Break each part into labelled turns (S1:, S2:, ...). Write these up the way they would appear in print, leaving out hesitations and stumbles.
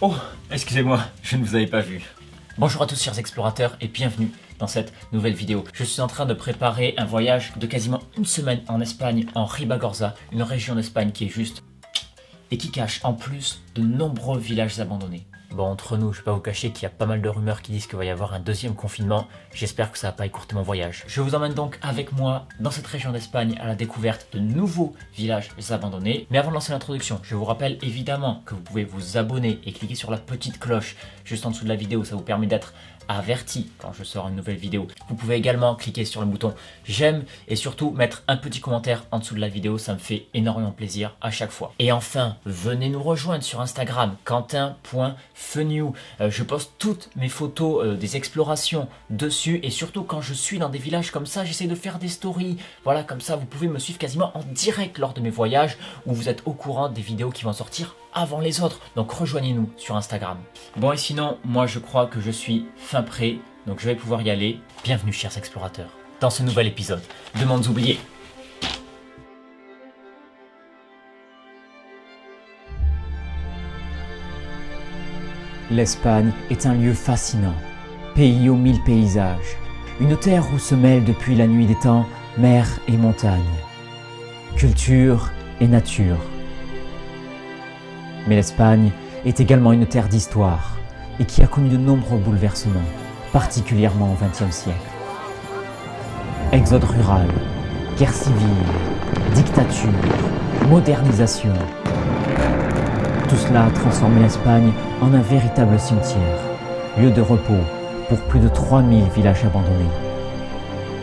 S1: Oh, excusez-moi, je ne vous avais pas vu. Bonjour à tous chers explorateurs et bienvenue dans cette nouvelle vidéo. Je suis en train de préparer un voyage de quasiment une semaine en Espagne, en Ribagorza, une région d'Espagne qui est juste et qui cache en plus de nombreux villages abandonnés. Bon, entre nous, je vais pas vous cacher qu'il y a pas mal de rumeurs qui disent qu'il va y avoir un deuxième confinement. J'espère que ça va pas écourter mon voyage. Je vous emmène donc avec moi dans cette région d'Espagne à la découverte de nouveaux villages abandonnés. Mais avant de lancer l'introduction, je vous rappelle évidemment que vous pouvez vous abonner et cliquer sur la petite cloche juste en dessous de la vidéo. Ça vous permet d'être averti quand je sors une nouvelle vidéo. Vous pouvez également cliquer sur le bouton j'aime et surtout mettre un petit commentaire en dessous de la vidéo, ça me fait énormément plaisir à chaque fois. Et enfin, venez nous rejoindre sur Instagram, quentin.fenew. Je poste toutes mes photos des explorations dessus et surtout quand je suis dans des villages comme ça, j'essaie de faire des stories. Voilà, comme ça vous pouvez me suivre quasiment en direct lors de mes voyages où vous êtes au courant des vidéos qui vont sortir avant les autres. Donc rejoignez-nous sur Instagram. Bon et sinon, moi je crois que je suis fin prêt, donc je vais pouvoir y aller. Bienvenue chers explorateurs, dans ce nouvel épisode de Mondes oubliés. L'Espagne est un lieu fascinant, pays aux mille paysages, une terre où se mêlent depuis la nuit des temps mer et montagne, culture et nature. Mais l'Espagne est également une terre d'histoire et qui a connu de nombreux bouleversements, particulièrement au XXe siècle. Exode rural, guerre civile, dictature, modernisation. Tout cela a transformé l'Espagne en un véritable cimetière, lieu de repos pour plus de 3000 villages abandonnés.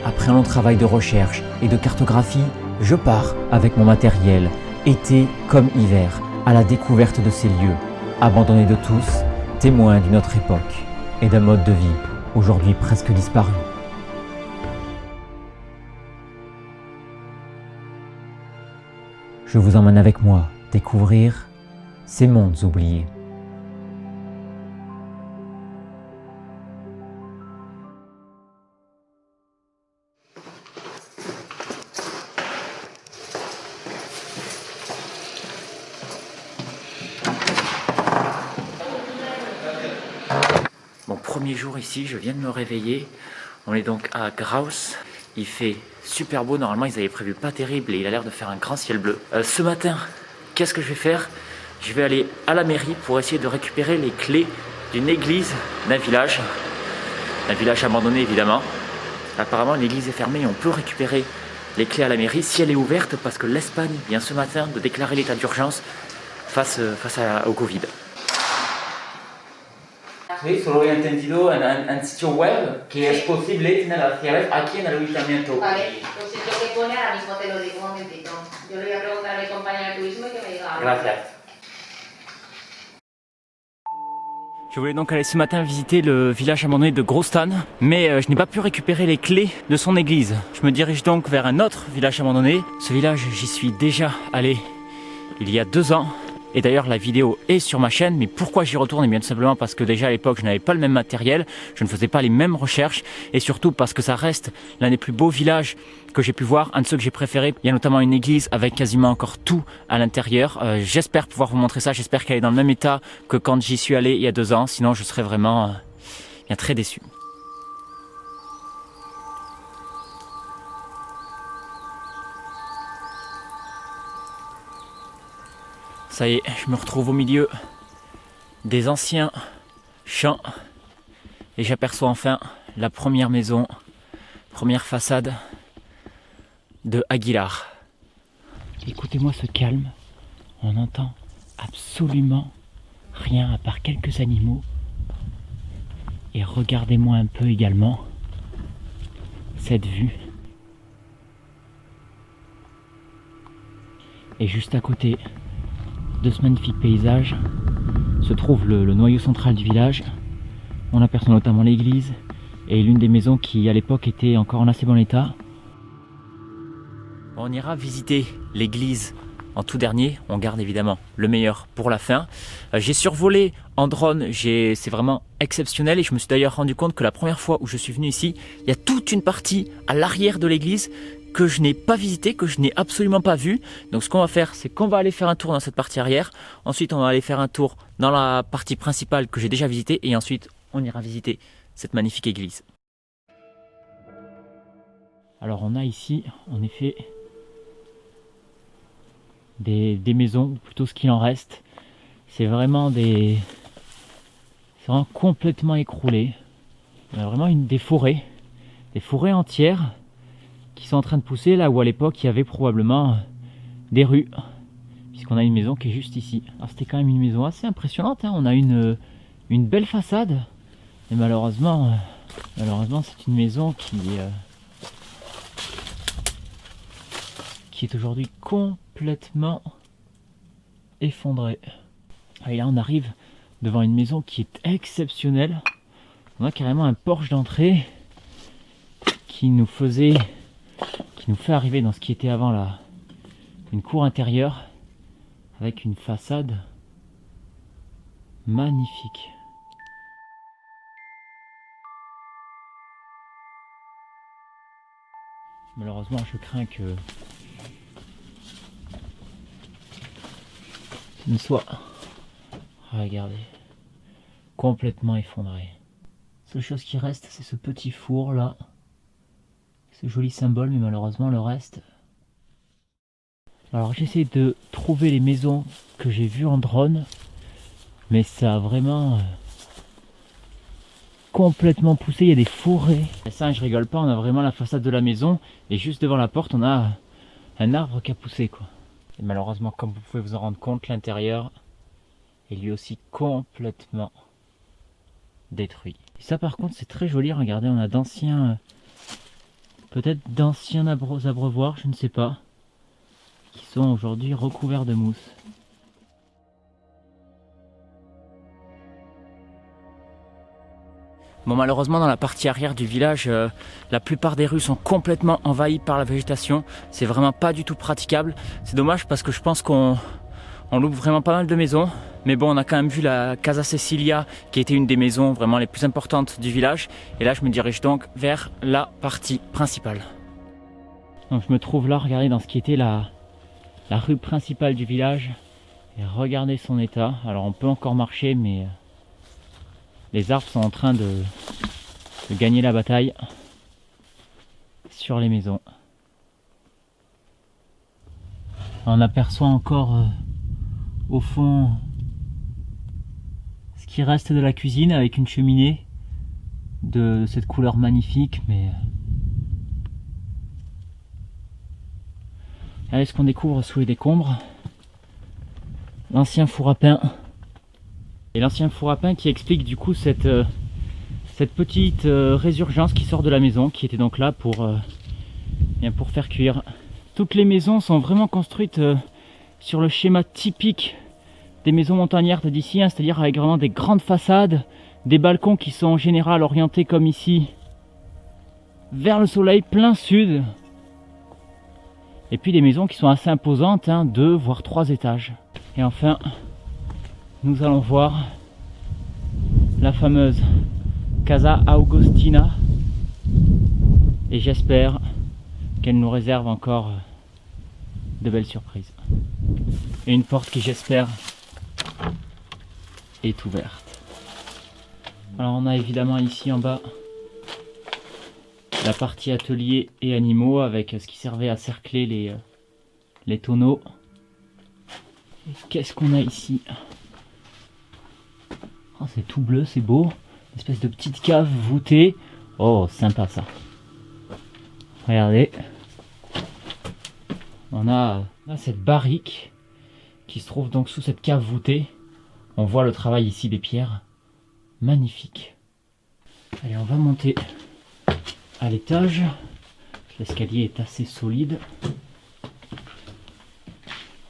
S1: Après un long travail de recherche et de cartographie, je pars avec mon matériel, été comme hiver, à la découverte de ces lieux, abandonnés de tous, témoins d'une autre époque et d'un mode de vie aujourd'hui presque disparu. Je vous emmène avec moi découvrir ces mondes oubliés. Mon premier jour ici, je viens de me réveiller. On est donc à Graus. Il fait super beau. Normalement, ils avaient prévu pas terrible et il a l'air de faire un grand ciel bleu. Ce matin, qu'est-ce que je vais faire? Je vais aller à la mairie pour essayer de récupérer les clés d'une église d'un village. Un village abandonné, évidemment. Apparemment, l'église est fermée et on peut récupérer les clés à la mairie si elle est ouverte parce que l'Espagne vient ce matin de déclarer l'état d'urgence face au Covid. Sí, solo he entendido en sitio web que es posible tener las llaves aquí en el ayuntamiento.
S2: Vale, pues es lo que pone, ahora mismo te lo digo un momentito. Yo le voy a preguntar a mi compañera de turismo y que me diga algo.
S1: Gracias. Je voulais donc aller ce matin visiter le village abandonné de Grostan, mais je n'ai pas pu récupérer les clés de son église. Je me dirige donc vers un autre village abandonné. Ce village, j'y suis déjà allé il y a 2 ans. Et d'ailleurs la vidéo est sur ma chaîne, mais pourquoi j'y retourne? Eh bien tout simplement parce que déjà à l'époque je n'avais pas le même matériel, je ne faisais pas les mêmes recherches et surtout parce que ça reste l'un des plus beaux villages que j'ai pu voir, un de ceux que j'ai préféré. Il y a notamment une église avec quasiment encore tout à l'intérieur. J'espère pouvoir vous montrer ça, j'espère qu'elle est dans le même état que quand j'y suis allé il y a 2 ans, sinon je serais vraiment bien très déçu. Ça y est, je me retrouve au milieu des anciens champs et j'aperçois enfin la première maison, première façade de Aguilar. Écoutez-moi ce calme, on n'entend absolument rien à part quelques animaux. Et regardez-moi un peu également cette vue. Et juste à côté de ce magnifique paysage se trouve le noyau central du village. On aperçoit notamment l'église et l'une des maisons qui à l'époque était encore en assez bon état. On ira visiter l'église en tout dernier, on garde évidemment le meilleur pour la fin. J'ai survolé en drone, c'est vraiment exceptionnel et je me suis d'ailleurs rendu compte que la première fois où je suis venu ici, il y a toute une partie à l'arrière de l'église que je n'ai pas visité, que je n'ai absolument pas vu. Donc ce qu'on va faire, c'est qu'on va aller faire un tour dans cette partie arrière. Ensuite, on va aller faire un tour dans la partie principale que j'ai déjà visitée. Et ensuite, on ira visiter cette magnifique église. Alors on a ici, en effet, des maisons, ou plutôt ce qu'il en reste. C'est vraiment complètement écroulé. On a vraiment des forêts entières qui sont en train de pousser là où à l'époque il y avait probablement des rues, puisqu'on a une maison qui est juste ici. Alors c'était quand même une maison assez impressionnante, hein. On a une belle façade, mais malheureusement c'est une maison qui est aujourd'hui complètement effondrée. Et là on arrive devant une maison qui est exceptionnelle. On a carrément un porche d'entrée qui nous fait arriver dans ce qui était avant une cour intérieure avec une façade magnifique. Malheureusement, je crains que ce ne soit, regardez, complètement effondré. La seule chose qui reste, c'est ce petit four là, ce joli symbole, mais malheureusement le reste. Alors j'essaie de trouver les maisons que j'ai vues en drone, mais ça a vraiment complètement poussé. Il y a des forêts. Et ça, je rigole pas, on a vraiment la façade de la maison et juste devant la porte, on a un arbre qui a poussé quoi. Et malheureusement, comme vous pouvez vous en rendre compte, l'intérieur est lui aussi complètement détruit. Et ça par contre c'est très joli, regardez, on a d'anciens abreuvoirs, je ne sais pas, qui sont aujourd'hui recouverts de mousse. Bon, malheureusement dans la partie arrière du village, la plupart des rues sont complètement envahies par la végétation. C'est vraiment pas du tout praticable. C'est dommage parce que je pense qu'on loupe vraiment pas mal de maisons. Mais bon, on a quand même vu la Casa Cecilia qui était une des maisons vraiment les plus importantes du village. Et là je me dirige donc vers la partie principale. Donc je me trouve là, regardez, dans ce qui était la rue principale du village. Et regardez son état. Alors on peut encore marcher, mais les arbres sont en train de gagner la bataille sur les maisons. On aperçoit encore au fond ce qui reste de la cuisine avec une cheminée de cette couleur magnifique, mais allez, ce qu'on découvre sous les décombres, l'ancien four à pain. Et l'ancien four à pain qui explique du coup cette petite résurgence qui sort de la maison, qui était donc là pour faire cuire. Toutes les maisons sont vraiment construites sur le schéma typique des maisons montagnardes d'ici, hein, c'est-à-dire avec vraiment des grandes façades, des balcons qui sont en général orientés comme ici vers le soleil plein sud, et puis des maisons qui sont assez imposantes, hein, 2 voire 3 étages. Et enfin, nous allons voir la fameuse Casa Augustina et j'espère qu'elle nous réserve encore de belles surprises. Et une porte qui, j'espère, est ouverte. Alors on a évidemment ici en bas la partie atelier et animaux avec ce qui servait à cercler les tonneaux. Et qu'est-ce qu'on a ici? Oh, c'est tout bleu, c'est beau. Une espèce de petite cave voûtée. Oh, sympa ça. Regardez. On a cette barrique qui se trouve donc sous cette cave voûtée. On voit le travail ici des pierres. Magnifique. Allez, on va monter à l'étage. L'escalier est assez solide.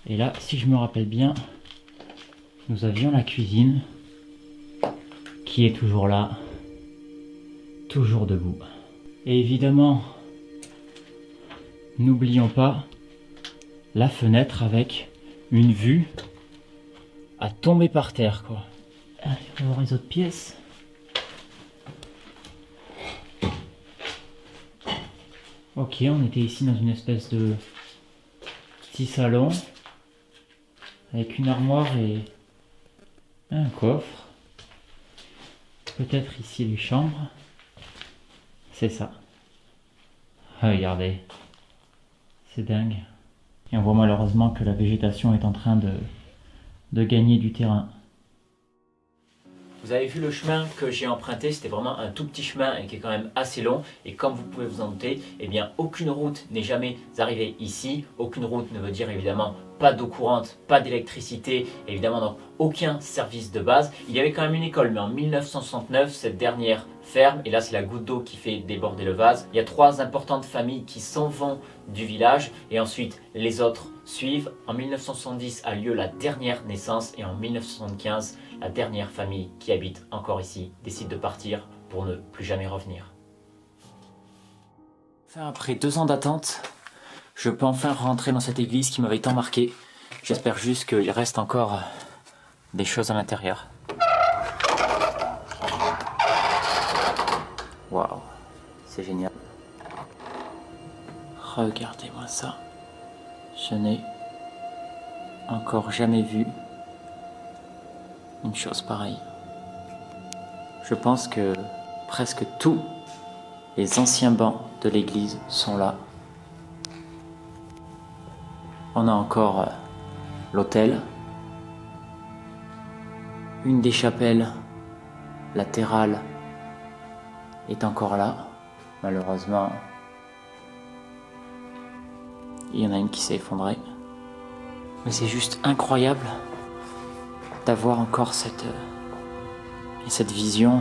S1: Et là, si je me rappelle bien, nous avions la cuisine qui est toujours là, toujours debout. Et évidemment, n'oublions pas la fenêtre avec une vue à tomber par terre, quoi. Allez, on va voir les autres pièces. Ok, on était ici dans une espèce de petit salon avec une armoire et un coffre. Peut-être ici les chambres. C'est ça. Regardez. C'est dingue. Et on voit malheureusement que la végétation est en train de gagner du terrain. Vous avez vu le chemin que j'ai emprunté, c'était vraiment un tout petit chemin et qui est quand même assez long. Et comme vous pouvez vous en douter, eh bien aucune route n'est jamais arrivée ici. Aucune route ne veut dire évidemment pas d'eau courante, pas d'électricité, évidemment donc aucun service de base. Il y avait quand même une école, mais en 1969, cette dernière ferme. Et là, c'est la goutte d'eau qui fait déborder le vase. Il y a 3 importantes familles qui s'en vont du village et ensuite les autres suivent. En 1970 a lieu la dernière naissance et en 1975, la dernière famille qui habite encore ici décide de partir pour ne plus jamais revenir. Enfin, après 2 ans d'attente, je peux enfin rentrer dans cette église qui m'avait tant marqué. J'espère juste qu'il reste encore des choses à l'intérieur. Waouh, c'est génial. Regardez-moi ça. Je n'ai encore jamais vu une chose pareille. Je pense que presque tous les anciens bancs de l'église sont là. On a encore l'autel, une des chapelles latérales est encore là. Malheureusement, il y en a une qui s'est effondrée. Mais c'est juste incroyable d'avoir encore cette vision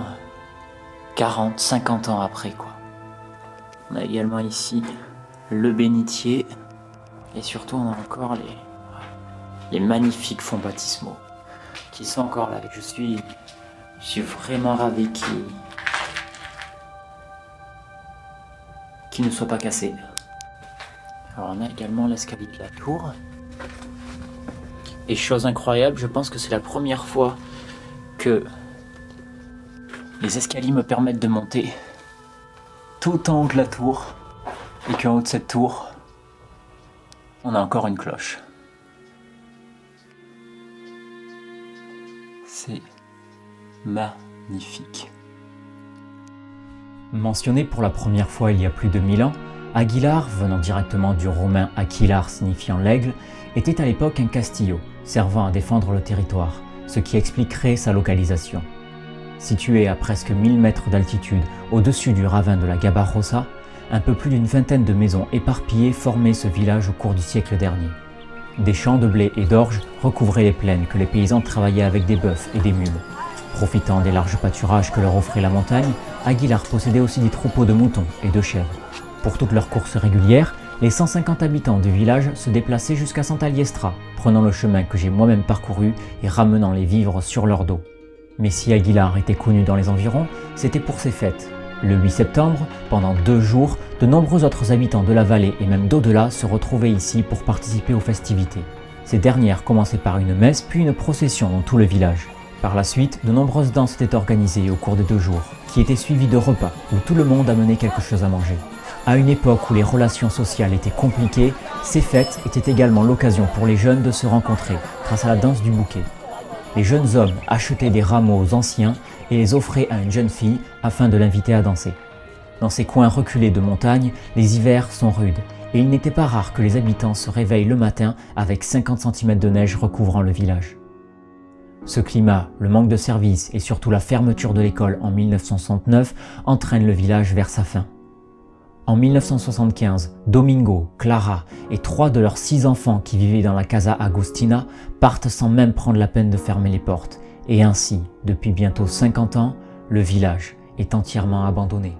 S1: 40, 50 ans après, quoi. On a également ici le bénitier et surtout on a encore les magnifiques fonds baptismaux qui sont encore là. Je suis vraiment ravi qu'ils ne soient pas cassés. Alors on a également l'escalier de la tour. Et chose incroyable, je pense que c'est la première fois que les escaliers me permettent de monter tout en haut de la tour et qu'en haut de cette tour, on a encore une cloche. C'est magnifique. Mentionné pour la première fois il y a plus de 1000 ans, Aguilar, venant directement du romain Aquilar signifiant l'aigle, était à l'époque un castillo, servant à défendre le territoire, ce qui expliquerait sa localisation. Situé à presque 1000 mètres d'altitude au-dessus du ravin de la Gabarrosa, un peu plus d'une vingtaine de maisons éparpillées formaient ce village au cours du siècle dernier. Des champs de blé et d'orge recouvraient les plaines que les paysans travaillaient avec des bœufs et des mules. Profitant des larges pâturages que leur offrait la montagne, Aguilar possédait aussi des troupeaux de moutons et de chèvres. Pour toutes leurs courses régulières, les 150 habitants du village se déplaçaient jusqu'à Sant'Aliestra, prenant le chemin que j'ai moi-même parcouru et ramenant les vivres sur leur dos. Mais si Aguilar était connu dans les environs, c'était pour ses fêtes. Le 8 septembre, pendant 2 jours, de nombreux autres habitants de la vallée et même d'au-delà se retrouvaient ici pour participer aux festivités. Ces dernières commençaient par une messe puis une procession dans tout le village. Par la suite, de nombreuses danses étaient organisées au cours des 2 jours, qui étaient suivies de repas où tout le monde amenait quelque chose à manger. À une époque où les relations sociales étaient compliquées, ces fêtes étaient également l'occasion pour les jeunes de se rencontrer grâce à la danse du bouquet. Les jeunes hommes achetaient des rameaux aux anciens et les offraient à une jeune fille afin de l'inviter à danser. Dans ces coins reculés de montagne, les hivers sont rudes et il n'était pas rare que les habitants se réveillent le matin avec 50 cm de neige recouvrant le village. Ce climat, le manque de services et surtout la fermeture de l'école en 1969 entraînent le village vers sa fin. En 1975, Domingo, Clara et 3 de leurs 6 enfants qui vivaient dans la Casa Agustina partent sans même prendre la peine de fermer les portes. Et ainsi, depuis bientôt 50 ans, le village est entièrement abandonné.